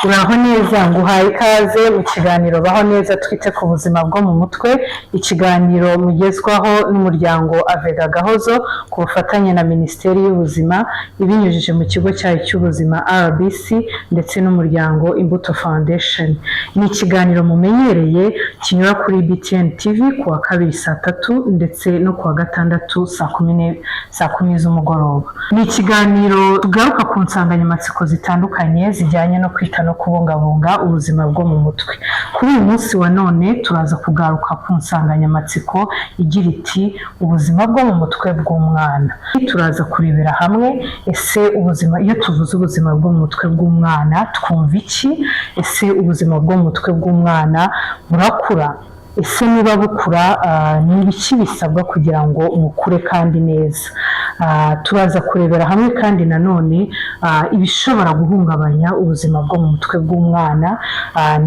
Uraho neza, nguhaye ikaze mu kiganiro Baho Neza twite ku buzima bwo mu mutwe, ikiganiro mugezwaho n'umuryango Avega Gahozo ku bufatanye na Minisiteri y'Ubuzima ibinyujije mu kigo cyayo cy'ubuzima RBC ndetse n'umuryango Imbuto Foundation. Ni ikiganiro mumenyereye kinyura kuri BTN TV kuwa kabiri saa 3 ndetse no kuwa gatandatu saa 10 z'umugoroba. Ni ikiganiro tugaruka ku nsanganyamatsiko zitandukanye zijyanye no kwita no kubungabunga ubuzima bwo mu mutwe. Kuri uyu munsi wa none turaza kugaruka ku nsanganyamatsiko igira iti ubuzima bwo mu mutwe bw'umwana. Turaza kurebera hamwe ese ubuzima, iyo tuvuze ubuzima bwo mu mutwe bw'umwana twumva iki? Ese ubuzima bwo mu mutwe bw'umwana burakura? Ese niba bukura ni ibiki bisabwa kugira ngo bukure kandi neza? Turaza kurebera hamwe kandi nanone ibishobora guhungabanya ubuzima bwo mu mutwe bw'umwana,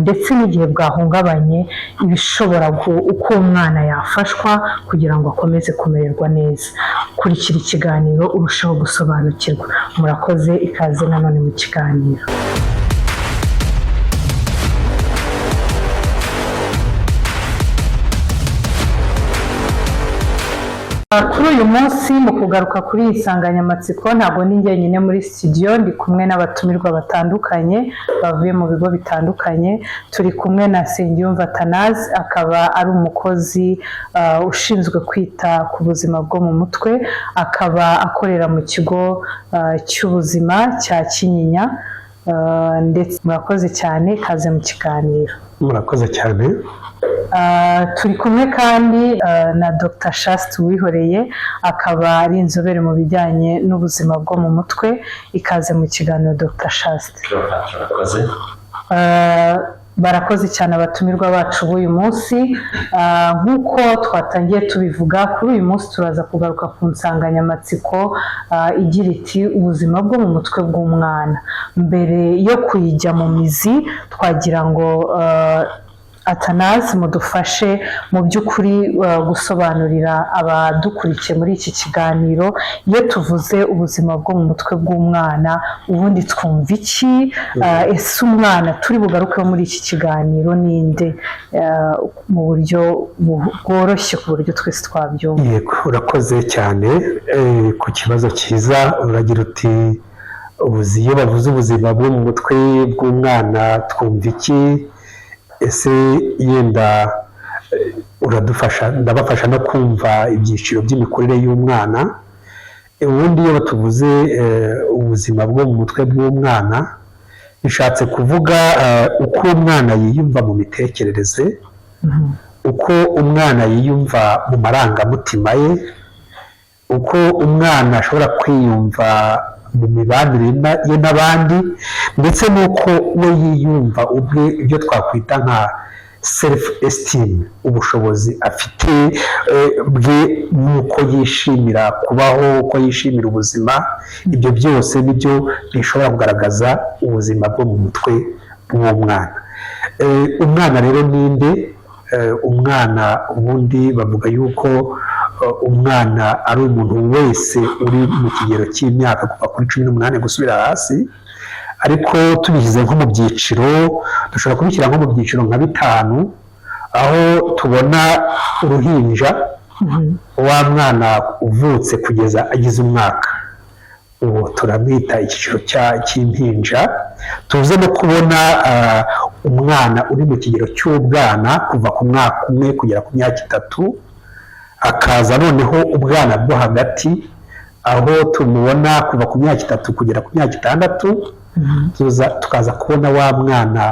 ndetse n'igihe bwahungabanye ibishobora uko umwana yafashwa kugira ngo akomeze kumererwa neza. Kurikira ikiganiro urushaho gusobanukirwa. Murakoze, ikaze nanone mu kiganiro. Kuri uyu munsi mu kugaruka kuri iyi nsanganyamatsiko ntabwo ni njyenyine muri studio, ndi kumwe n'abatumirwa batandukanye bavuye mu bigo bitandukanye. Turi kumwe na Nsengiyumva Athanase, akaba ari umukozi ushinzwe kwita ku buzima bwo mu mutwe, akaba akorera mu kigo cy'ubuzima cya Kinyinya. Ndetse murakoze cyane, kaze mu kiganiro. Murakoze cyane. Turi kumwe kandi na Dr. Chaste Uwihoreye, akaba ari inzobere mu bijyanye n'ubuzima bwo mu mutwe. Ikaze mu kiganiro Dr. Chaste. Barakoze cyane abatumirwa bacu b'uyu munsi. Nk'uko twatangiye tubivuga, kuri uyu munsi turaza kugaruka ku nsanganyamatsiko igira iti ubuzima bwo mu mutwe bw'umwana. Mbere yo kuyijya mu mizi, twagira ngo Athanase mudufashe mu by'ukuri gusobanurira abadukurikiye muri iki kiganiro, iyo tuvuze ubuzima bwo mu mutwe bw'umwana ubundi twumva iki? Ese umwana turi bugarukeho muri iki kiganiro ninde mu buryo bworoshye ku buryo twese twabyumva? Yego, urakoze cyane ku kibazo cyiza. Uragira uti iyo bavuze ubuzima bwo mu mutwe bw'umwana twumva iki? Ese yenda ndabafasha no kumva ibyiciro by'imikurire y'umwana. Ubundi iyo tuvuze ubuzima bwo mu mutwe bw'umwana bishatse kuvuga uko umwana yiyumva mu mitekerereze, uko umwana yiyumva mu marangamutima ye, uko umwana ashobora kwiyumva mu mibanire ye n'abandi, ndetse n'uko we yiyumva ubwe, ibyo twakwita nka self esteem, ubushobozi afite bwe, n'uko yishimira kubaho, uko yishimira ubuzima. Ibyo byose nibyo bishobora kugaragaza ubuzima bwo mu mutwe bw'umwana. Umwana rero ninde? Umwana ubundi bavuga yuko umwana ari umuntu wese uri mu kigero cy'imyaka kuva kuri 18 gusubira hasi, ariko tubishyize nko mu byiciro dushobora kubishyira nko mu byiciro nka 5, aho tubona uruhinja, wa mwana uvutse kugeza agize umwaka, uwo turamwita icyiciro cy'impinja. tuze no kubona umwana uri mu kigero cy'ubwana kuva ku mwaka umwe kugera ku myaka 3, akaza noneho ubwana bwo hagati, aho tumubona kuva ku myaka 3 kugera ku myaka 6. Tukaza kubona wa mwana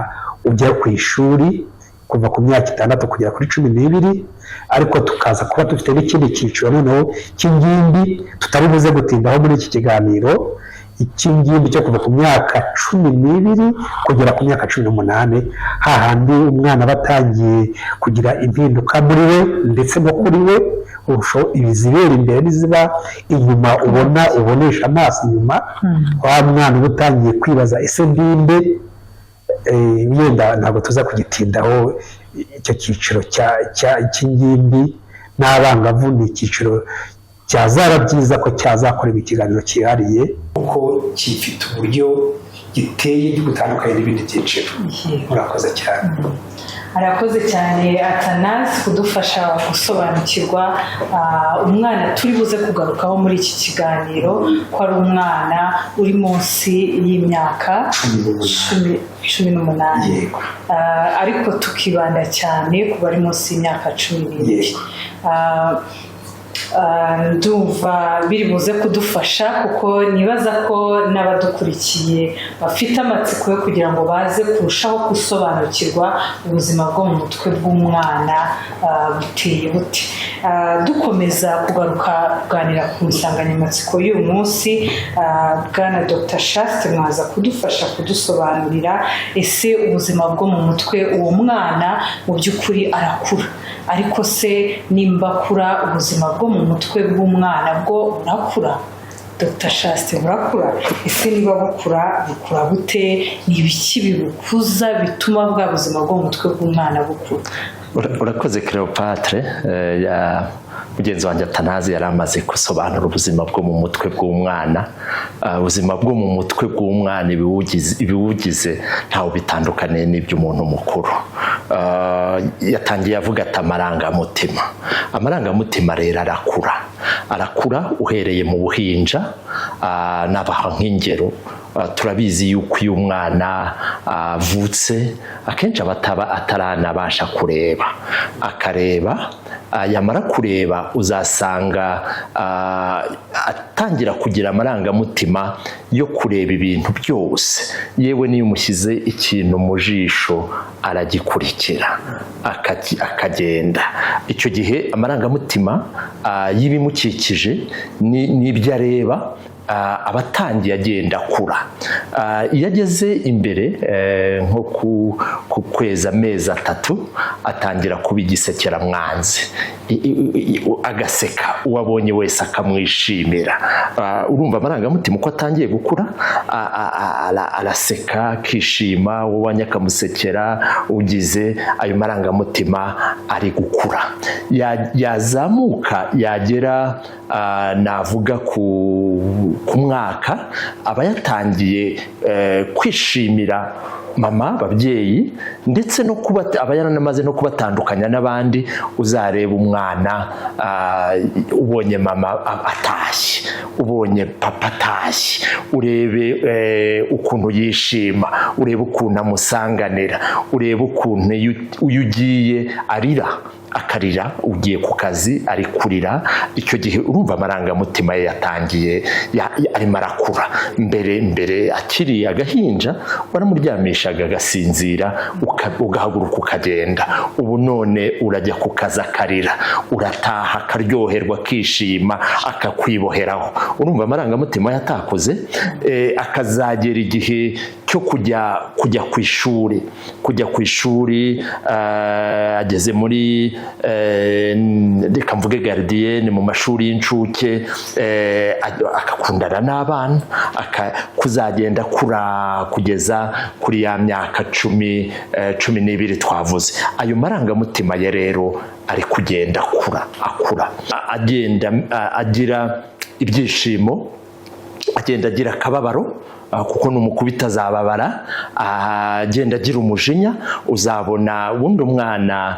ujya ku ishuri kuva ku myaka 6 kugera kuri 12, ariko tukaza kuba dufite n'ikindi cyiciro noneho cy'ingimbi tutari buze gutindaho muri iki kiganiro, ikingimbi cyo kuva ku myaka 12 kugera ku myaka 18, hahandi umwana batangiye kugira impinduka muri we ndetse no kuri we, ibizibera imbere n'iziba inyuma ubonesha amaso inyuma. Wa mwana uba utangiye kwibaza ese ndinde? Yenda ntabwo tuza kugitindaho. Icyo cyiciro cy'ingimbi n'abangavu ni icyiciro cyazaba byiza ko cyazakorerwa ikiganiro cyihariye, kuko gifite uburyo giteye gutandukanye n'ibindi byiciro. Murakoze cyane. Arakoze cyane Athanase kudufasha gusobanukirwa umwana turi buze kugarukaho muri iki kiganiro ko ari umwana uri munsi y'imyaka 18 ariko tukibanda cyane ku bari munsi y'imyaka 12. Ndumva biri buze kudufasha kuko nibaza ko n'abadukurikiye bafite amatsiko yo kugira ngo baze kurushaho gusobanukirwa ubuzima bwo mu mutwe bw'umwana buteye bute. Dukomeza kuganira ku nsanganyamatsiko y'uyu munsi, Bwana Dr. Chaste mwaza kudufasha kudusobanurira ese ubuzima bwo mu mutwe uwo mwana mu by'ukuri arakura, ariko se nimba akura ubuzima bwo mu mutwe bw'umwana bwo burakura? Dr. Chaste burakura? Ese niba bukura bute? Ni ibiki bibukuza bituma bwa buzima bwo mu mutwe bw'umwana bukura? Urakoze Cleopatre. Mugenzi wanjye Athanase yari amaze gusobanura ubuzima bwo mu mutwe bw'umwana. Ubuzima bwo mu mutwe bw'umwana ibiwugize ntawe bitandukaniye n'iby'umuntu mukuru. Yatangiye avuga ati amarangamutima rero arakura uhereye mu buhinja. Nabaha nk'ingero, turabizi yuko iyo umwana avutse akenshi ataranabasha akareba. Yamara kureba uzasanga atangira kugira amarangamutima yo kureba ibintu byose, yewe niyo umushyize ikintu mu jisho aragikurikira akagenda. Icyo gihe amarangamutima y'ibimukikije n'ibyo areba abatangiye agenda akura. Iyo ageze imbere nko ku kwezi amezi 3 atangira kuba igisekeramwanzi, agaseka uwabonye wese akamwishimira. Urumva amarangamutima uko atangiye gukura, araseka akishima, uwanya akamusekera, ugize ayo marangamutima ari gukura. Yazamuka yagera navuga ku mwaka, aba yatangiye kwishimira mama, ababyeyi, ndetse no kuba aba yaranamaze no kubatandukanya n'abandi. Uzareba umwana ubonye mama atashye, ubonye papa atashye, urebe ukuntu yishima, urebe ukuntu amusanganira, urebe ukuntu iyo ugiye akarira, ugiye ku kazi ari kurira. Icyo gihe urumva amarangamutima ye yatangiye arimo arakura. Mbere akiri agahinja waramuryamishaga agasinzira, ugahaguruka ukagenda. Ubu none urajya ku kazi akarira, urataha akaryoherwa, akishima, akakwiboheraho. Urumva amarangamutima yatakuze. Akazagera igihe cyo kujya ku ishuri, ageze muri reka mvuge gardienne mu mashuri y'incuke, akakundana n'abana, kuzagenda kura kugeza kuri ya myaka 12 twavuze. Ayo marangamutima ye rero ari kugenda akura, agenda agira ibyishimo, agenda agira akababaro, kuko numukubita azababara, agenda agira umujinya. Uzabona ubundi umwana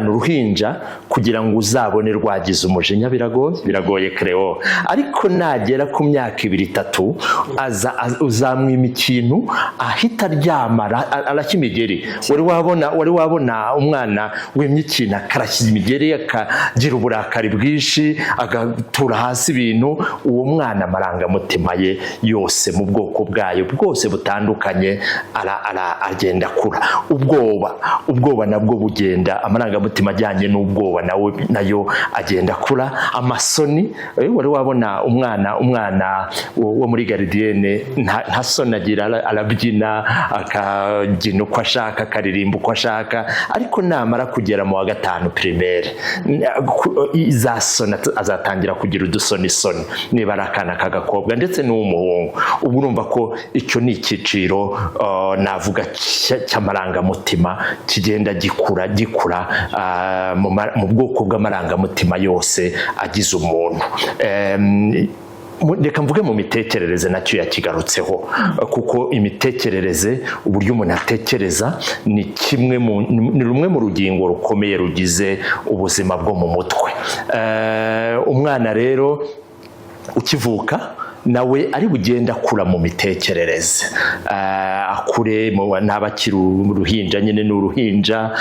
uruhinja kugira ngo uzabone rwagize umujinya biragoye Cleo. Ariko nagera ku myaka 2-3 uzamwima ikintu ahita aryama, arakimigeri. Wari wabona umwana wimye ikintu akarashyize imigeri, akagira uburakari bwinshi, agatura hasi ibintu. Uwo mwana amarangamutima ye yose mu bwoko bwayo bwose butandukanye agenda akura. Ubwoba nabwo bugenda, amarangamutima ajyanye n'ubwoba nayo agenda akura. Amasoni, wari wabona umwana wo muri gardienne nta soni agira, arabyina, akabyina uko ashaka, akaririmba uko ashaka. Ariko namara kugera mu wa 5 primaire, za soni azatangira kugira udusoni niba ari akana k'agakobwa ndetse n'uw'umuhungu. Ubu urumva ko icyo ni icyiciro navuga cy'amarangamutima kigenda gikura mu bwoko bw'amarangamutima yose agize umuntu. reka mvuge mu mitekerereze nacyo yakigarutseho kuko imitekerereze uburyo umuntu atekereza ni rumwe mu rugingo rukomeye rugize ubuzima bwo mu mutwe. Umwana rero ukivuka nawe ari bugenda akura mu mitekerereze, akure n'abakiri uruhinja, nyine n'uruhinja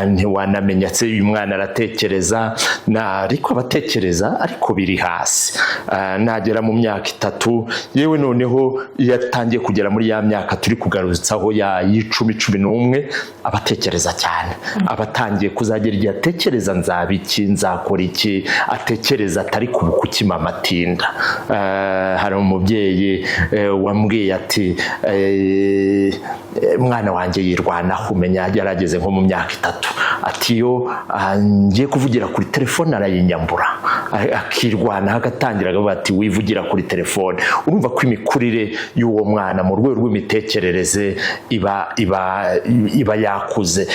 ntiwanamenya se uyu mwana aratekereza, ariko abatekereza ariko biri hasi. Nagera mu myaka 3 yewe noneho yatangiye kugera muri ya myaka turi kugarutsaho ya 10-11 abatekereza cyane, abatangiye kuzagera igihe atekereza nzabiki, nzakora iki, atekereza atari kubukukima amatinda. Hari umubyeyi wambwiye ati mwana wanjye yirwanaho, umenya yarageze nko mu myaka 3, ati yo ngiye kuvugira kuri telefone arayinyambura, akirwanaho agatangira akavuga ati wivugira kuri telefone. Urumva ko imikurire y'uwo mwana mu rwego rw'imitekerereze iba yakuze.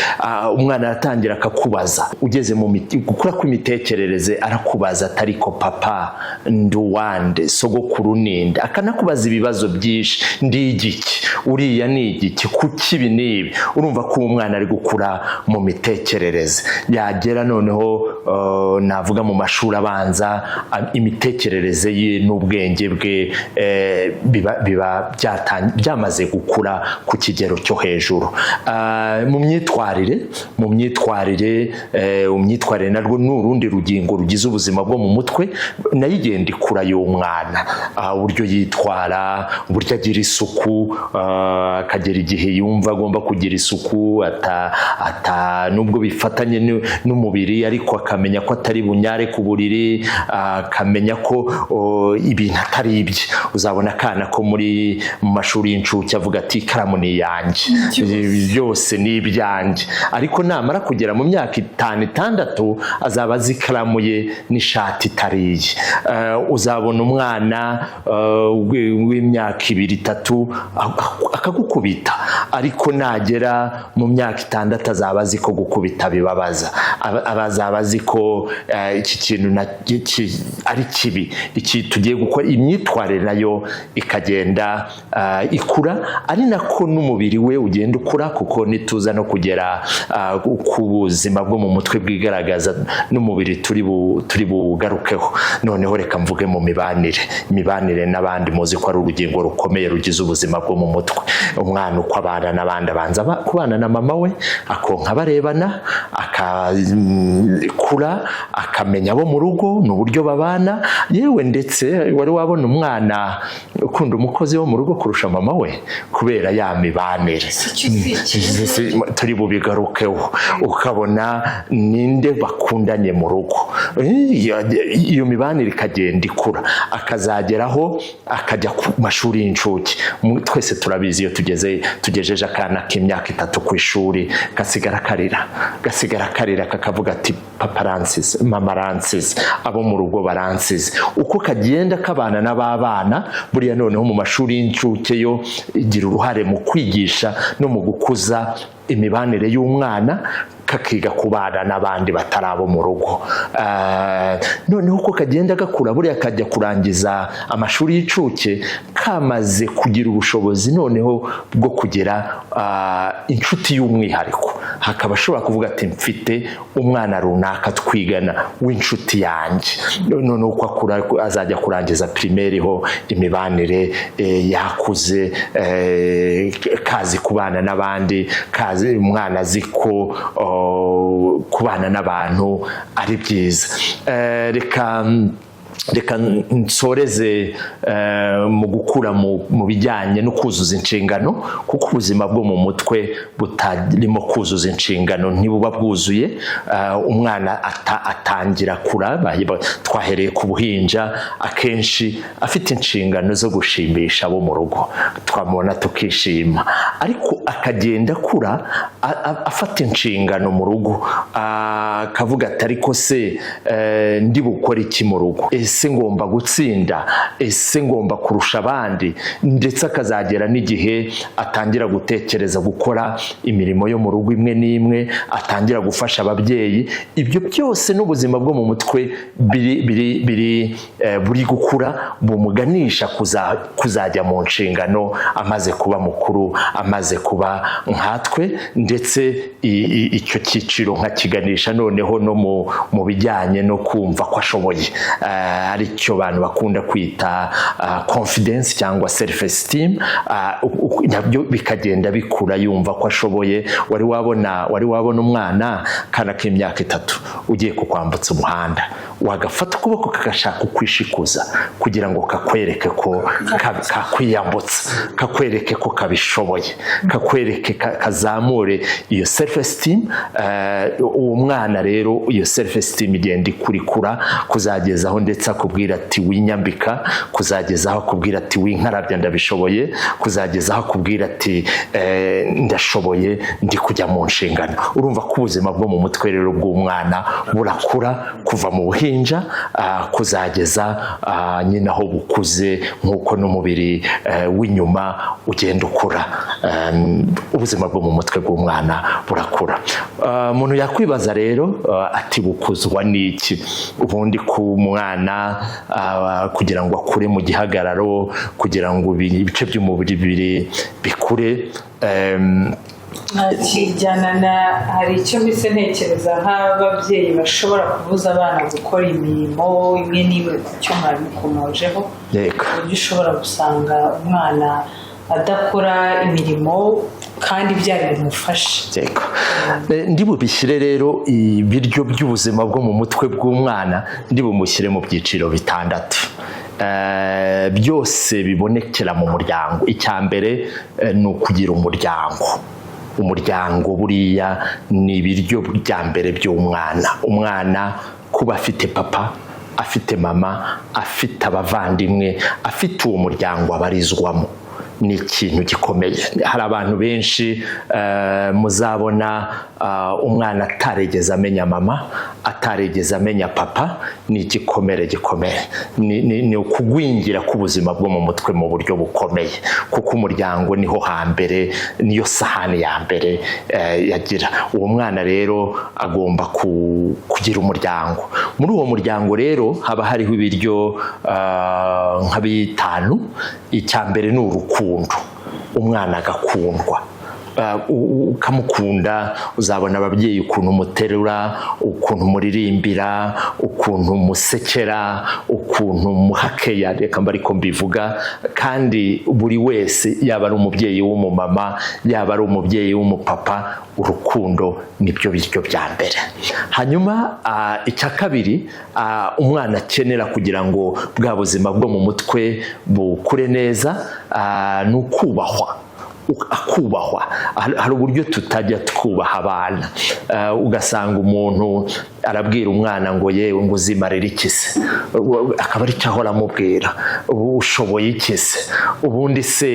Umwana aratangira akakubaza, ugeze mu gukura kw'imitekerereze arakubaza atari ko papa nduwande, sogokuru ninde, akanakubaza ibibazo byinshi, ndi igiki, uriya ni igiki, kuki ibi n'ibi. Urumva ko umwana ari gukura mu mitekerereze. Yagera noneho navuga mu mashuri abanza, imitekerereze ye n'ubwenge bwe biba byamaze gukura ku kigero cyo hejuru. Mu myitwarire narwo ni urundi rugingo rugize ubuzima bwo mu mutwe, nayo igenda ikura y'umwana, uburyo yitwara, uburyo agira isuku, akagera igihe yumva agomba kugira isuku, nubwo bifatanye n'umubiri ariko akamenya ko atari bunyare ku buriri, akamenya ko ibintu atari ibye. Uzabona akana ko mu mashuri y'incuke avuga ati ikaramu ni iyanjye, byose ni ibyanjye, ariko namara kugera mu myaka 5-6 azaba azi ikaramu ye n'ishati itariye. Uzabona umwana w'imyaka 2-3 akagukubita, ariko nagera mu myaka 6 azaba azi ko gukubita bibabaza, azaba azi ko iki kintu ari kibi, iki tugiye gukora. Imyitwarire nayo ikagenda ikura, ari nako n'umubiri we ugenda ukura, kuko nituza no kugera ku buzima bwo mu mutwe bwigaragaza n'umubiri turi bugarukeho. Noneho reka mvuge mu imibanire n'abandi, muzi ko ari urugingo rukomeye rugize ubuzima bwo mu mutwe. Umwana uko abana n'abandi, abanza kubana na mama we, akonka barebana, akakura, akamenya abo mu rugo n'uburyo babana. Yewe ndetse wari wabona umwana ukunda umukozi wo mu rugo kurusha mama we kubera ya mibanire turi bubigarukeho. Ukabona ninde bakundanye mu rugo, iyo mibanire ikagenda ikura, akazageraho akajya ku mashuri y'incuke. Twese turabizi iyo tugejeje akana k'imyaka 3 ku ishuri, gasigara karira kakavuga ati papa aransize, mama aransize, abo mu rugo baransize. Uko kagenda kabana n'ababana, buriya noneho mu mashuri y'incuke yo igira uruhare mu kwigisha no mu gukuza imibanire y'umwana, kakiga kubana n'abandi batarabo mu rugo. Noneho uko kagenda gakura, buriya kajya kurangiza amashuri y'incuke kamaze kugira ubushobozi noneho bwo kugira inshuti y'umwihariko. Hakaba ashobora kuvuga ati mfite umwana runaka twigana w'inshuti yanjye. Noneho uko akura azajya kurangiza primaire ho imibanire yakuze, kazi kubana n'abandi, kazi umwana azi ko kubana n'abantu ari byiza. Reka nsoreze mu gukura mu bijyanye no kuzuza inshingano, kuko ubuzima bwo mu mutwe butarimo kuzuza inshingano ntibuba bwuzuye. Umwana atangira kura, twahereye ku buhinja, akenshi afite inshingano zo gushimisha abo mu rugo, twamubona tukishima, ariko akagenda akura afata inshingano mu rugo, akavuga ati ariko se ndi bukora iki mu rugo, ese ngomba gutsinda, ese ngomba kurusha abandi, ndetse akazagera n'igihe atangira gutekereza gukora imirimo yo mu rugo imwe n'imwe, atangira gufasha ababyeyi. Ibyo byose n'ubuzima bwo mu mutwe buri gukura bumuganisha kuzajya mu nshingano amaze kuba mukuru, amaze kuba nkatwe, ndetse icyo cyiciro nkakiganisha noneho no mu bijyanye no kumva ko ashoboye, aricyo abantu bakunda kwita confidence cyangwa self esteem. Nabyo bikagenda bikura yumva ko ashoboye. Wari wabona umwana kana k'imyaka 3 ugiye kukwambutsa umuhanda, wagafata ukuboko kagashaka kwishikuza kugira ngo kakwereke ko kakwiyambutsa, kakwereke ko kabishoboye, kakwereke kazamure iyo self esteem. Uwo mwana rero iyo self esteem igenda ikurikura kuzagezaho ndetse akubwira ati winyambika, kuzagezaho akubwira ati winkarabya ndabishoboye, kuzagezaho akubwira ati ndashoboye, ndi kujya mu nshingano. Urumva ko ubuzima bwo mu mutwe rero bw'umwana burakura kuva mu buhinja kuzageza nyine aho bukuze, nk'uko n'umubiri w'inyuma ugenda ukura. Ubuzima bwo mu mutwe bw'umwana burakura. Umuntu yakwibaza rero ati bukuzwa n'iki? Ubundi ku mwana kugira ngo akure mu gihagararo, kugira ngo ibice by'umubiri bikure, hari icyo mbese ntekereza nk'ababyeyi bashobora kubuza abana gukora imirimo imwe n'imwe ku cyo mwabikomojeho, uburyo ushobora gusanga umwana adakora imirimo kandi byari bimufasha. Ndi bubishyire rero ibiryo by'ubuzima bwo mu mutwe bw'umwana, ndi bumushyire mu byiciro 6. Byose bibonekera mu muryango. Icya mbere ni ukugira umuryango buriya ni ibiryo bya mbere by'umwana. Umwana kuba afite papa, afite mama, afite abavandimwe, afite uwo muryango abarizwamo, ni ikintu gikomeye. Hari abantu benshi muzabona umwana ataregeza amenya mama, ataregeza amenya papa, ni igikomere gikomeye. Ni ukugwingira k'ubuzima bwo mu mutwe mu buryo bukomeye, kuko umuryango niho hambere, niyo sahani ya mbere yagira. Uwo mwana rero agomba kugira umuryango. Muri uwo muryango rero haba hariho ibiryo nka 5. Icya mbere ni urukundo. Umwana agakundwa, ukamukunda. Uzabona ababyeyi ukuntu muterura, ukuntu muririmbira, ukuntu musekera, ukuntu muhakeya, reka mbariko mbivuga. kandi buri wese, yaba ari umubyeyi w'umumama, yaba ari umubyeyi w'umupapa, urukundo nibyo biryo bya mbere. Hanyuma icya kabiri umwana akenera kugira ngo bwa buzima bwo mu mutwe bukure neza ni ukubahwa. Akubahwa. Hari uburyo tutajya twubaha abana, ugasanga umuntu arabwira umwana ngo yewe ngo uzimarira ikise, akaba ari cyo ahora amubwira, ushoboye ikise, ubundi se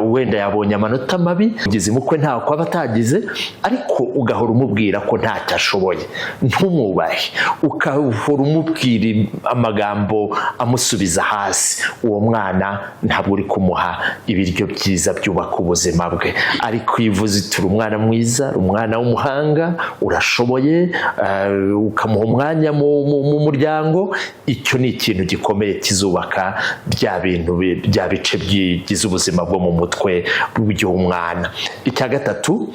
wenda yabonye amanota mabi, ugize umukwe ntawe kwaba atagize, ariko ugahora umubwira ko ntacyo ashoboye, ntumwubahe, ukahora umubwira amagambo amusubiza hasi. Uwo mwana ntabwo uri kumuha ibiryo byiza byubaka ubuzima bwe. Ariko ivuze turi umwana mwiza, umwana w'umuhanga, urashoboye, ukamuha umwanya mu muryango, icyo ni ikintu gikomeye kizubaka bya bintu, bya bice byigize ubuzima bwo mu mutwe bw'umwana. Icya gatatu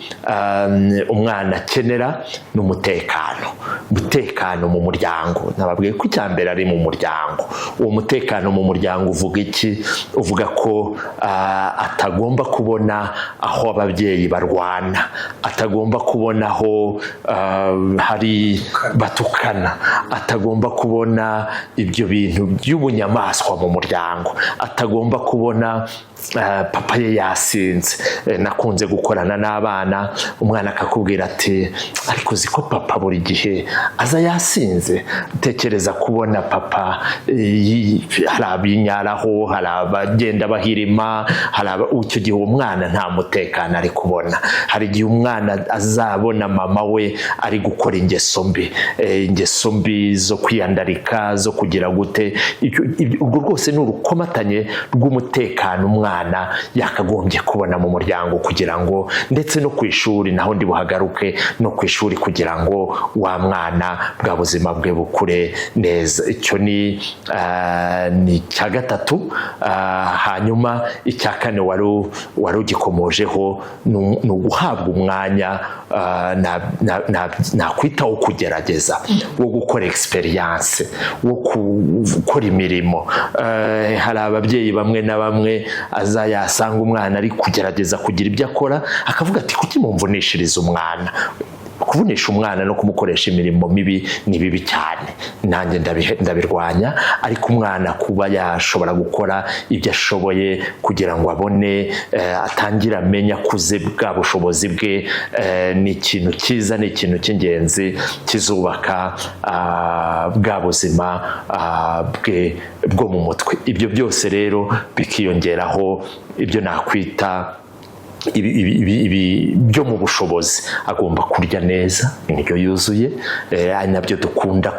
umwana akenera ni umutekano mu muryango. Nababwiye ko icya mbere ari mu muryango. Uwo mutekano mu muryango uvuga iki? Uvuga ko atagomba kubona aho ababyeyi barwana, atagomba kubona aho hari batukana, atagomba kubona ibyo bintu by'ubunyamaswa mu muryango, atagomba kubona papa ye yasinze. Nakunze gukorana n'abana, umwana akakubwira ati ariko uzi ko papa buri gihe aza yasinze. Tekereza kubona papa hari abinyaraho, hari abagenda bahirima, icyo gihe umwana nta mutekano ari kubona. Hari igihe umwana azabona mama we ari gukora ingeso mbi zo kwiyandarika, zo kugira gute. Ubwo rwose ni urukomatanye rw'umutekano umwana yakagombye kubona mu muryango, kugira ngo ndetse no ku ishuri naho ndi buhagaruke, no ku ishuri kugira ngo wa mwana bwa buzima bwe bukure neza. Icyo ni icya gatatu. Hanyuma icya kane wari ugikomojeho ni uguhabwa umwanya nakwitaho kugerageza, wo gukora experience, wo gukora imirimo. Hari ababyeyi bamwe na bamwe azayasanga umwana ari kugerageza kugira ibyo akora, akavuga ati kuki mumvunishiriza umwana? Kuvunisha umwana no kumukoresha imirimo mibi ni bibi cyane, nanjye ndabirwanya. Ariko umwana kuba yashobora gukora ibyo ashoboye kugira ngo abone, atangire amenye, akuze bwa bushobozi bwe, ni ikintu cyiza, ni ikintu cy'ingenzi kizubaka bwa buzima bwe bwo mu mutwe. Ibyo byose rero bikiyongeraho ibyo nakwita byo mu bushobozi. Agomba kurya neza, indyo yuzuye, ari nabyo dukunda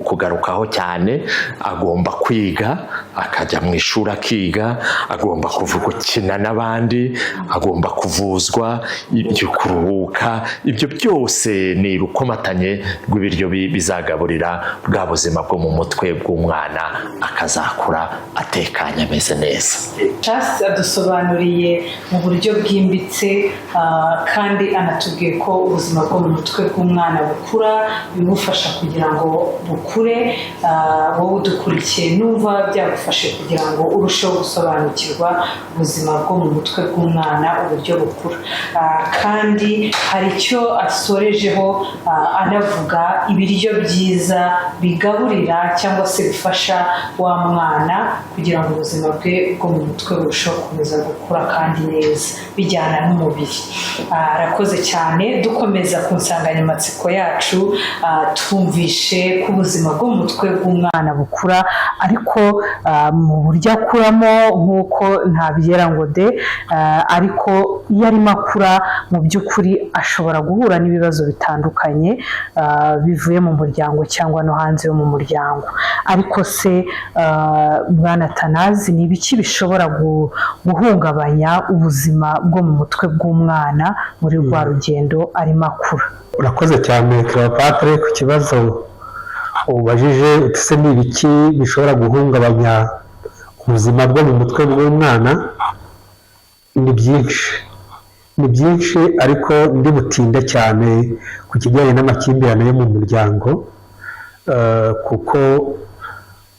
kugarukaho cyane. Agomba kwiga, akajya mu ishuri akiga, agomba gukina n'abandi, agomba kuvuzwa, kuruhuka. Ibyo byose ni urukomatanye rw'ibiryo bizagaburira bwa buzima bwo mu mutwe bw'umwana, akazakura atekanye, ameze neza. Charles adusobanuriye mu buryo bwimbitse, kandi anatubwiye ko ubuzima bwo mu mutwe bw'umwana bukura, bimufasha kugira ngo bukure. Wowe udukurikiye, numva byagufashe kugira ngo urusheho gusobanukirwa ubuzima bwo mu mutwe bw'umwana uburyo bukura. Kandi hari icyo asorejeho anavuga ibiryo byiza bigaburira cyangwa se bifasha wa mwana kugira ngo ubuzima bwe bwo mu mutwe burusheho gukomeza gukura kandi neza, bijyana n'umubiri. Arakoze cyane. Dukomeza ku nsanganyamatsiko yacu, twumvishe ko ubuzima bwo mu mutwe bw'umwana bukura, ariko mu buryo akuramo nk'uko ntabyera ngo de, ariko iyo arimo akura mu by'ukuri ashobora guhura n'ibibazo bitandukanye bivuye mu muryango cyangwa no hanze yo mu muryango. Ariko se Bwana Atanazi, ni ibiki bishobora guhungabanya ubuzima bwo mu mutwe bw'umwana muri rwa rugendo arimo akura? Urakoze cyane Cleopatre ku kibazo ubajije. Ese ni ibiki bishobora guhungabanya ubuzima bwo mu mutwe bw'umwana? Ni byinshi, ariko ndi butinde cyane ku kijyanye n'amakimbirane yo mu muryango, kuko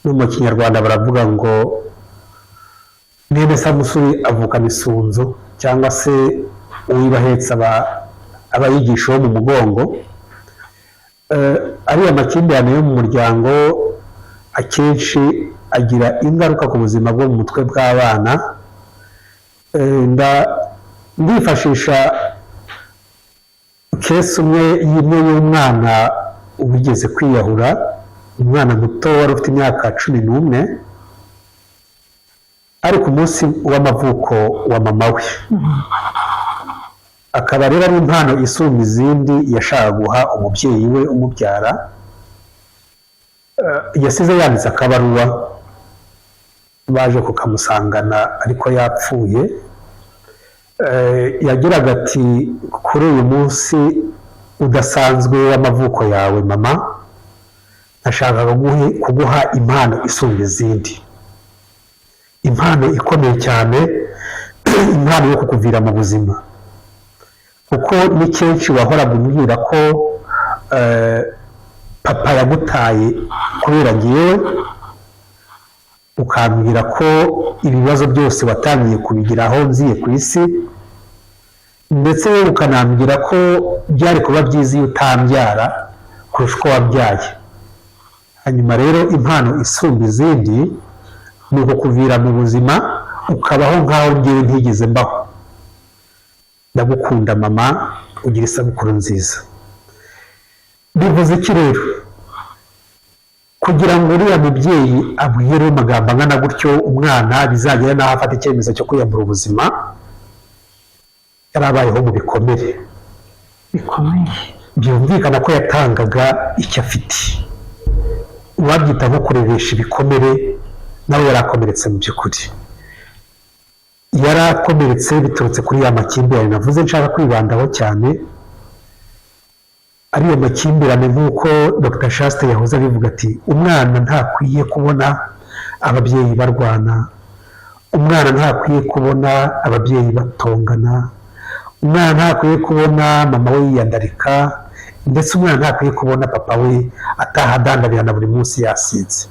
no mu Kinyarwanda baravuga ngo mwene Samusuri avukana isunzu, cyangwa se uwibahetse aba yigisha mu mugongo. Ariya makimbirane yo mu muryango akenshi agira ingaruka ku buzima bwo mu mutwe bw'abana. Ndifashisha kesi imwe y'umwana ubigeze kwiyahura, umwana muto wari ufite imyaka 11, ari ku munsi w'amavuko wa mama we. Akaba rero ari impano isumba izindi yashaka guha umubyeyi we umubyara. Yasize yanditse akabaruwa, baje kukamusangana ariko yapfuye. Yagiraga ati, kuri uyu munsi udasanzwe w'amavuko yawe mama, nashakaga kuguha impano isumba izindi, impano ikomeye cyane, impano yo kukuvira mu buzima. Kuko ni kenshi wahoraga umbwira ko papa yagutaye kubera ngewe, ukambwira ko ibibazo byose watangiye kubigiraho nziye ku isi, ndetse ukanambwira ko byari kuba byiza iyo utambyara kurusha uko wabyaye. Hanyuma rero impano isumba izindi ni ukukuvira mu buzima ukabaho nk'aho ngewe ntigeze mbaho. Ndagukunda mama, ugira isabukuru nziza. Bivuze iki rero? Kugira ngo uriya mubyeyi abwire amagambo angana gutyo umwana bizagera n'aho afata icyemezo cyo kwiyambura ubuzima, yari abayeho mu bikomere bikomeye. Byumvikana ko yatangaga icyo afite. Uwabyita nko kurebesha ibikomere, nawe yari akomeretse mu by'ukuri. Yari akomeretse biturutse kuri ya makimbirane navuze nshaka kwibandaho cyane. Ariyo makimbirane nk'uko Dr. Shaste yahoze abivuga ati umwana ntakwiye kubona ababyeyi barwana, umwana ntakwiye kubona ababyeyi batongana, umwana ntakwiye kubona mama we yiyandarika, ndetse umwana ntakwiye kubona papa we ataha adandarirana buri munsi yasinze.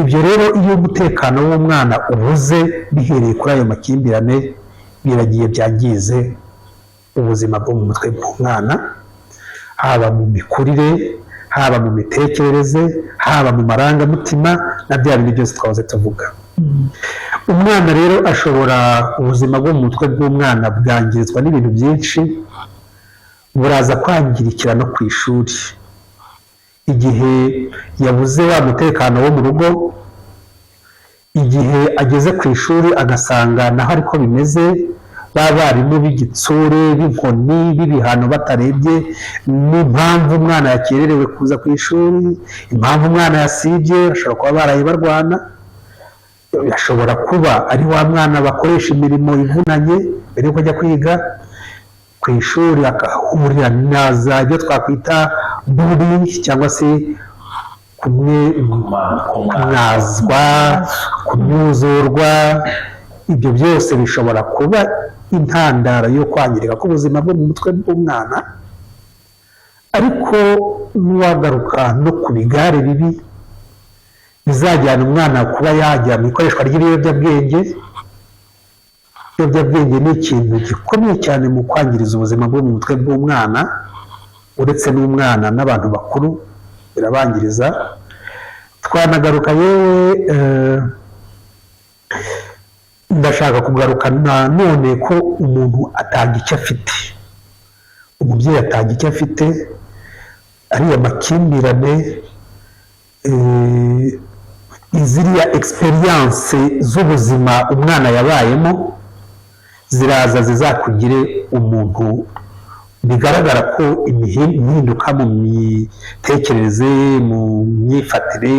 Ibyo rero iyo umutekano w'umwana ubuze bihereye kuri ayo makimbirane, biragiye byangize ubuzima bwo mu mutwe bw'umwana, haba mu mikurire, haba mu mitekerereze, haba mu marangamutima na bya bindi byose twahoze tuvuga. Umwana rero ashobora, ubuzima bwo mu mutwe bw'umwana bwangirizwa n'ibintu byinshi. Buraza kwangirikira no ku ishuri, igihe yabuze wa mutekano wo mu rugo, igihe ageze ku ishuri agasanga naho ariko bimeze, b'abarimu b'igitsure, b'inkoni, b'ibihano batarebye n'impamvu umwana yakererewe kuza ku ishuri, impamvu umwana yasibye, bashobora kuba baraye barwana, ashobora kuba ari wa mwana bakoresha imirimo ivunanye mbere yuko ajya kwiga. Ku ishuri agahurira naza ibyo twakwita bullying cyangwa se kumwazwa, kumwuzurwa. Ibyo byose bishobora kuba intandaro yo kwangirika k'ubuzima bwo mu mutwe bw'umwana. Ariko n'uwagaruka no ku bigare bibi bizajyana umwana kuba yajya mu ikoreshwa ry'ibiyobyabwenge. Ibiyobyabwenge ni ikintu gikomeye cyane mu kwangiriza ubuzima bwo mu mutwe bw'umwana, uretse n'umwana n'abantu bakuru birabangiriza. Twanagaruka yewe, ndashaka kugaruka nanone ko umuntu atanga icyo afite, umubyeyi atanga icyo afite. Ariya makimbirane, ziriya experience z'ubuzima umwana yabayemo ziraza zizakugire umuntu bigaragara ko impinduka mu mitekerereze, mu myifatire,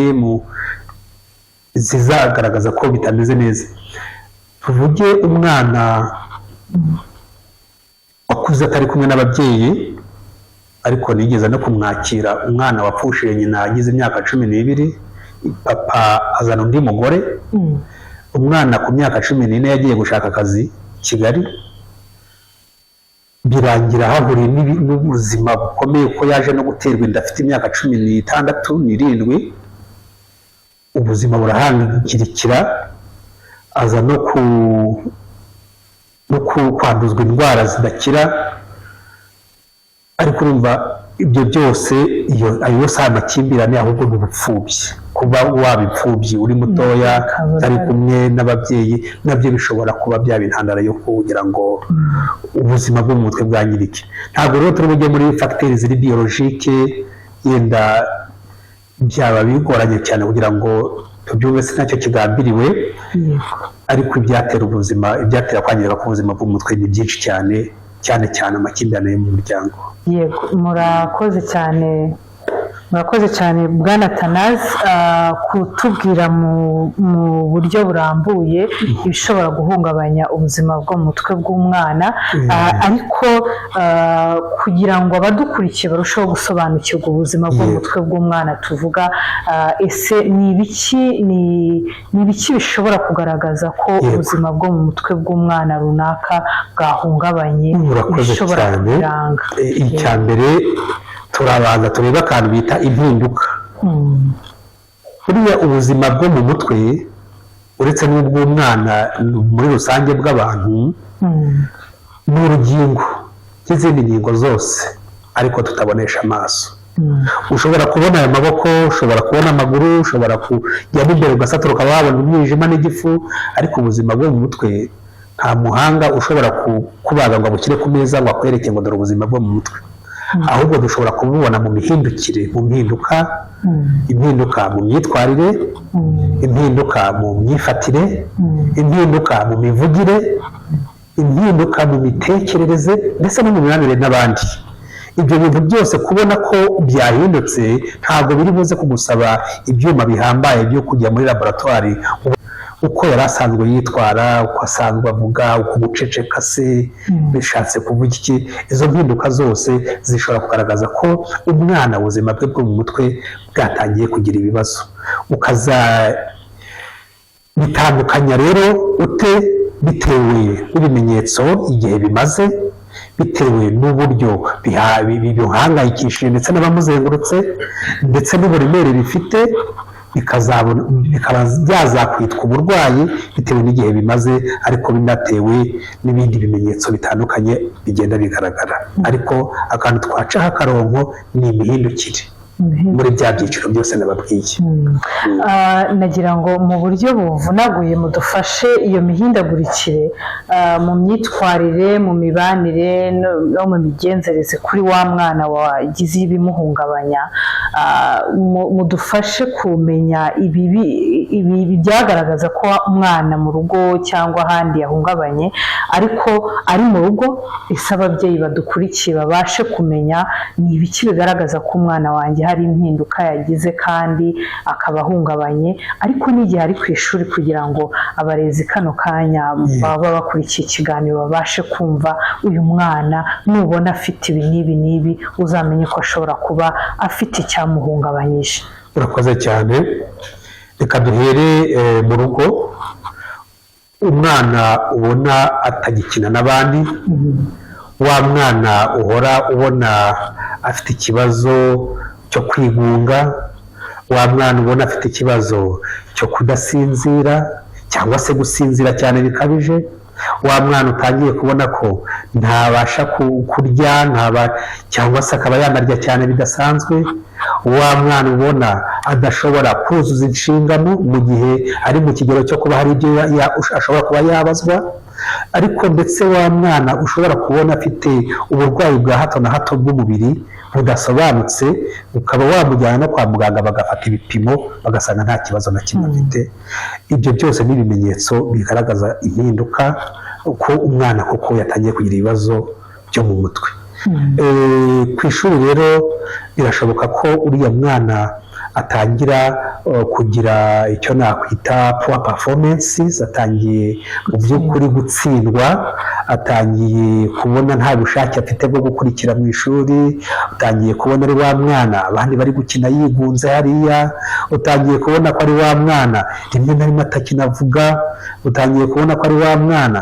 zizagaragaza ko bitameze neza. Tuvuge umwana wakuze atari kumwe n'ababyeyi, ariko nigeze no kumwakira, umwana wapfushije nyina agize imyaka 12, papa azana undi mugore. Umwana ku myaka 14 yagiye gushaka akazi Kigali, birangira hahuriye n'ubuzima bukomeye ko yaje no guterwa inda afite imyaka 16-17. Ubuzima burahangirikira, aza no kwanduzwa indwara zidakira. Ariko urumva ibyo byose, ayo si amakimbirane, ahubwo ni ubupfubyi. Kuba waba imfubyi uri mutoya utari kumwe n'ababyeyi, nabyo bishobora kuba byaba intandaro yo kugira ngo ubuzima bwo mu mutwe bwangirike. Ntabwo rero turi bujye muri fagiteri ziri biyologike, yenda byaba bigoranye cyane kugira ngo tubyumve, si nacyo kigambiriwe. Ariko ibyatera ubuzima, ibyatera kwangirika k'ubuzima bwo mu mutwe ni byinshi cyane, cyane cyane amakimbirane yo mu muryango. Yego, murakoze cyane Bwana Athanase kutubwira mu buryo burambuye ibishobora guhungabanya ubuzima bwo mu mutwe bw'umwana. Ariko kugira ngo abadukurikiye barusheho gusobanukirwa ubuzima bwo mu mutwe bw'umwana tuvuga, ese ni ibiki bishobora kugaragaza ko ubuzima bwo mu mutwe bw'umwana runaka bwahungabanye, bishobora kubiranga? Icya mbere turabanza turebe akantu bita impinduka. Buriya ubuzima bwo mu mutwe, uretse n'ubw'umwana muri rusange bw'abantu, ni urugingo nk'izindi ngingo zose, ariko tutabonesha amaso. ushobora kubona aya maboko, ushobora kubona amaguru, ushobora kujya imbere ugasatura ukaba wabona umwijima n'igifu, ariko ubuzima bwo mu mutwe nta muhanga ushobora kubaga ngo abushyire ku meza ngo akwereke ngo dore ubuzima bwo mu mutwe, ahubwo dushobora kububona mu mihindukire, mu mpinduka, impinduka mu myitwarire, impinduka mu myifatire, impinduka mu mivugire, impinduka mu mitekerereze ndetse no mu mibanire n'abandi. Ibyo bintu byose kubona ko byahindutse ntabwo biri buze kugusaba ibyuma bihambaye byo kujya muri laboratwari uko yari asanzwe yitwara, uko asanzwe avuga, uko guceceka se bishatse kuvuga iki. Izo mpinduka zose zishobora kugaragaza ko umwana ubuzima bwe bwo mu mutwe bwatangiye kugira ibibazo. Bitandukanya rero ute bitewe n'ibimenyetso igihe bimaze, bitewe n'uburyo bimuhangayikishije ndetse n'abamuzengurutse, ndetse n'uburemere bifite, bikaba byazakwitwa uburwayi bitewe n'igihe bimaze, ariko binatewe n'ibindi bimenyetso bitandukanye bigenda bigaragara. Ariko akantu twacaho akarongo ni imihindukire muri bya byiciro byose nababwiye. Nagira ngo mu buryo buvunaguye mudufashe iyo mihindagurikire mu myitwarire, mu mibanire no mu migenzereze kuri wa mwana wagize ibimuhungabanya, mudufashe kumenya ibi byagaragaza ko umwana mu rugo cyangwa ahandi yahungabanye, ariko ari mu rugo. Ese ababyeyi badukurikiye babashe kumenya ni ibiki bigaragaza ko umwana wanjye hari impinduka yagize kandi akaba ahungabanye, ariko n'igihe ari ku ishuri, kugira ngo abarezi kano kanya baba bakurikiye ikiganiro babashe kumva uyu mwana nubona afite ibi n'ibi n'ibi uzamenye ko ashobora kuba afite icyamuhungabanyije. Urakoze cyane. Reka duhere mu rugo. Umwana ubona atagikina n'abandi, wa mwana uhora ubona afite ikibazo cyo kwigunga, wa mwana ubona afite ikibazo cyo kudasinzira cyangwa se gusinzira cyane bikabije, wa mwana utangiye kubona ko ntabasha kurya cyangwa se akaba yanarya cyane bidasanzwe, wa mwana ubona adashobora kuzuza inshingano mu gihe ari mu kigero cyo kuba hari ibyo ashobora kuba yabazwa, ariko ndetse wa mwana ushobora kubona afite uburwayi bwa hato na hato bw'umubiri budasobanutse, ukaba wamujyana no kwa muganga bagafata ibipimo bagasanga nta kibazo na kimwe afite. Ibyo byose ni ibimenyetso bigaragaza impinduka, ko umwana koko yatangiye kugira ibibazo byo mu mutwe. Ku ishuri rero birashoboka ko uriya mwana atangira kugira icyo nakwita poor performances, atangiye mu by'ukuri gutsindwa, atangiye kubona nta bushake afite bwo gukurikira mu ishuri, utangiye kubona ari wa mwana abandi bari gukina yigunze hariya, utangiye kubona ko ari wa mwana rimwe na rimwe atakinavuga, utangiye kubona ko ari wa mwana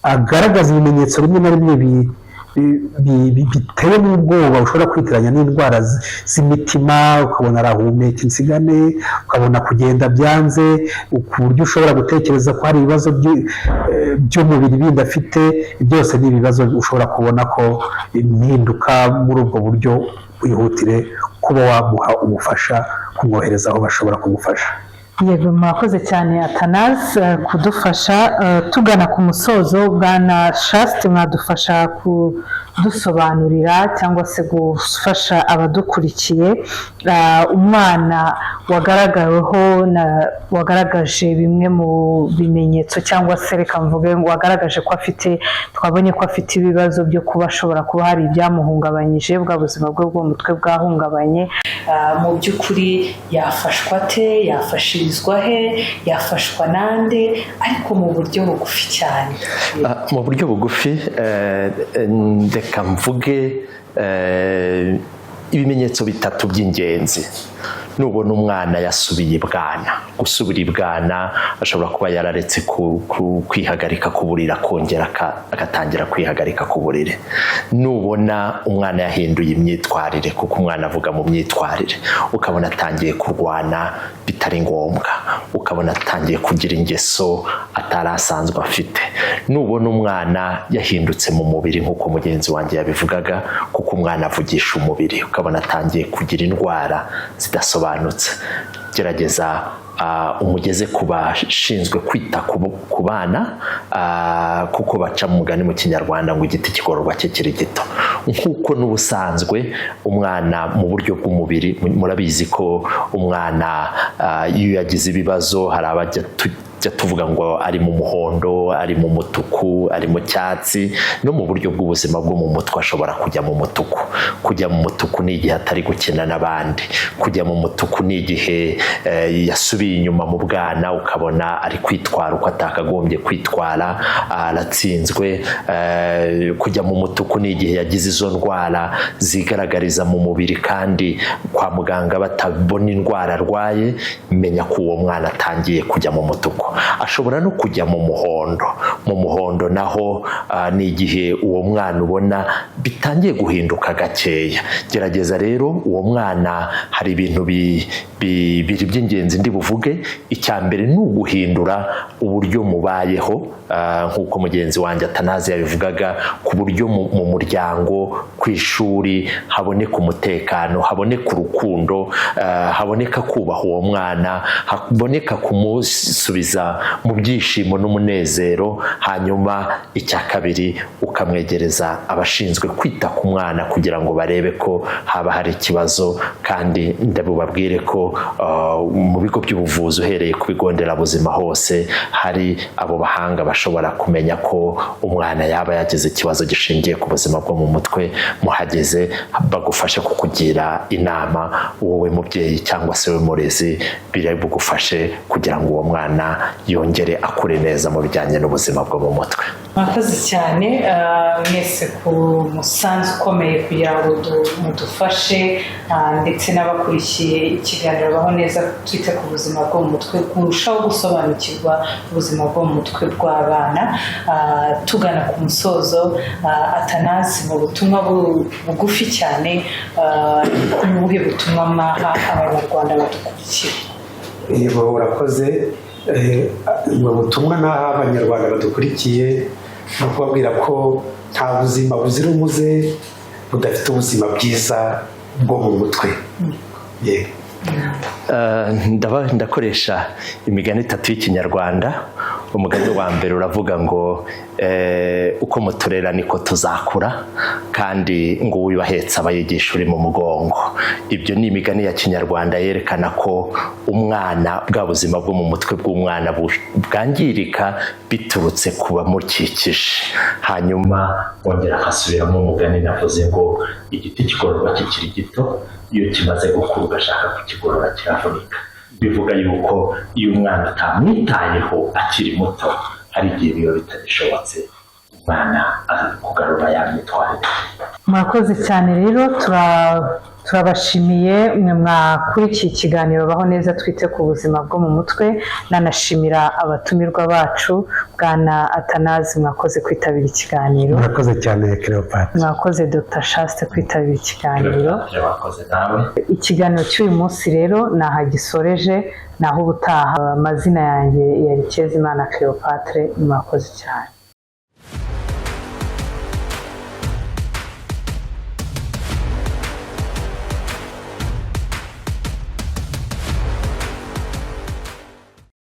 agaragaza ibimenyetso rimwe na rimwe bitewe n'ubwoba ushobora kwitiranya n'indwara z'imitima, ukabona arahumeka insigane, ukabona kugenda byanze, ku buryo ushobora gutekereza ko hari ibibazo by'umubiri bindi afite. Byose ni ibibazo ushobora kubona ko impinduka muri ubwo buryo, wihutire kuba wamuha ubufasha, kumwohereza aho bashobora kumufasha. Yego, mwakoze cyane Athanase kudufasha. Tugana ku musozo, Bwana Chaste, mwadufasha kudusobanurira cyangwa se gufasha abadukurikiye umwana wagaragaje bimwe mu bimenyetso, cyangwa se reka mvuge wagaragaje ko twabonye ko afite ibibazo byo kuba ashobora kuba hari ibyamuhungabanyije, bwa buzima bwe bwo mu mutwe bwahungabanye. Mu by'ukuri yafashwa ate, yafashirizwa he, yafashwa nande, ariko mu buryo bugufi cyane? Mu buryo bugufi reka mvuge ibimenyetso bitatu by'ingenzi. nubona umwana yasubiye ibwana, gusubira ibwana ashobora kuba yararetse kwihagarika ku buriri akongera agatangira kwihagarika ku buriri. Nubona umwana yahinduye imyitwarire, kuko umwana avuga mu myitwarire, ukabona atangiye kurwana bitari ngombwa, ukabona atangiye kugira ingeso atari asanzwe afite. Nubona umwana yahindutse mu mubiri nk'uko mugenzi wanjye yabivugaga, kuko umwana avugisha umubiri, ukabona atangiye kugira indwara zidasobanutse, gerageza umugeze ku bashinzwe kwita ku bana, kuko baca mu mugani mu Kinyarwanda ngo igiti kigororwa kikiri gito. Nk'uko n'ubusanzwe umwana mu buryo bw'umubiri, murabizi ko umwana iyo yagize ibibazo hari abajya tuvuga ngo ari mu muhondo, ari mu mutuku, ari mu cyatsi. No mu buryo bw'ubuzima bwo mu mutwe ashobora kujya mu mutuku. Kujya mu mutuku ni igihe atari gukina n'abandi. Kujya mu mutuku ni igihe yasubiye inyuma mu bwana, ukabona ari kwitwara uko atakagombye kwitwara, aratsinzwe. Kujya mu mutuku ni igihe yagize izo ndwara zigaragariza mu mubiri kandi kwa muganga batabona indwara arwaye, menya ko uwo mwana atangiye kujya mu mutuku. Ashobora no kujya mu muhondo. Mu muhondo naho ni igihe uwo mwana ubona bitangiye guhinduka gakeya. Gerageza rero uwo mwana, hari ibintu bibiri by'ingenzi ndi buvuge. Icya mbere ni uguhindura uburyo mubayeho, nk'uko mugenzi wanjye Atanazi yabivugaga, ku buryo mu muryango, ku ishuri haboneka umutekano, haboneka urukundo, haboneka kubaha uwo mwana, haboneka kumusubiza mu byishimo n'umunezero. Hanyuma icya kabiri ukamwegereza abashinzwe kwita ku mwana kugira ngo barebe ko haba hari ikibazo. Kandi ndabubabwire ko mu bigo by'ubuvuzi uhereye ku bigo nderabuzima hose hari abo bahanga bashobora kumenya ko umwana yaba yagize ikibazo gishingiye ku buzima bwo mu mutwe. Muhageze bagufashe kukugira inama, wowe mubyeyi cyangwa se we murezi, biri bugufashe kugira ngo uwo mwana yongere akure neza mu bijyanye n'ubuzima bwo mu mutwe. Murakoze cyane mwese ku musanzu ukomeye kugira ngo mudufashe ndetse n'abakurikiye ikiganiro Baho Neza twite ku buzima bwo mu mutwe kurushaho gusobanukirwa ubuzima bwo mu mutwe bw'abana. Tugana ku musozo, Atanazi, mu butumwa bugufi cyane, ni ubuhe butumwa mwaha abanyarwanda badukurikiye? Yego, urakoze. Mu butumwa naha abanyarwanda badukurikiye no kubabwira ko nta buzima buzira umuze budafite ubuzima bwiza bwo mu mutwe. Ndakoresha imigani 3 y'Ikinyarwanda. Umugani wa mbere uravuga ngo uko muturera niko tuzakura, kandi ngo wibahetse abayigisha uri mu mugongo. Ibyo ni imigani ya Kinyarwanda yerekana ko umwana, bwa buzima bwo mu mutwe bw'umwana bwangirika biturutse kuba mukikije. Hanyuma wongera akasubiramo umugani navuze ngo igiti kigororwa kikiri gito, iyo kimaze gukura ugashaka kukigorora kiravunika. Bivuga yuko iyo umwana atamwitayeho akiri muto, hari igihe biba bitagishobotse umwana kugarura ya myitwarire. Murakoze cyane rero, turabashimiye mwe mwakurikiye ikiganiro Baho Neza twite ku buzima bwo mu mutwe. Nanashimira abatumirwa bacu, Bwana Atanazi, mwakoze kwitabira ikiganiro. Murakoze cyane Cleopatra. Mwakoze Dr. Shaste kwitabira ikiganiro. Mwakoze nawe. Ikiganiro cy'uyu munsi rero naha gisoreje, naho ubutaha. Amazina yanjye yari Kezimana Cleopatra. Mwakoze cyane.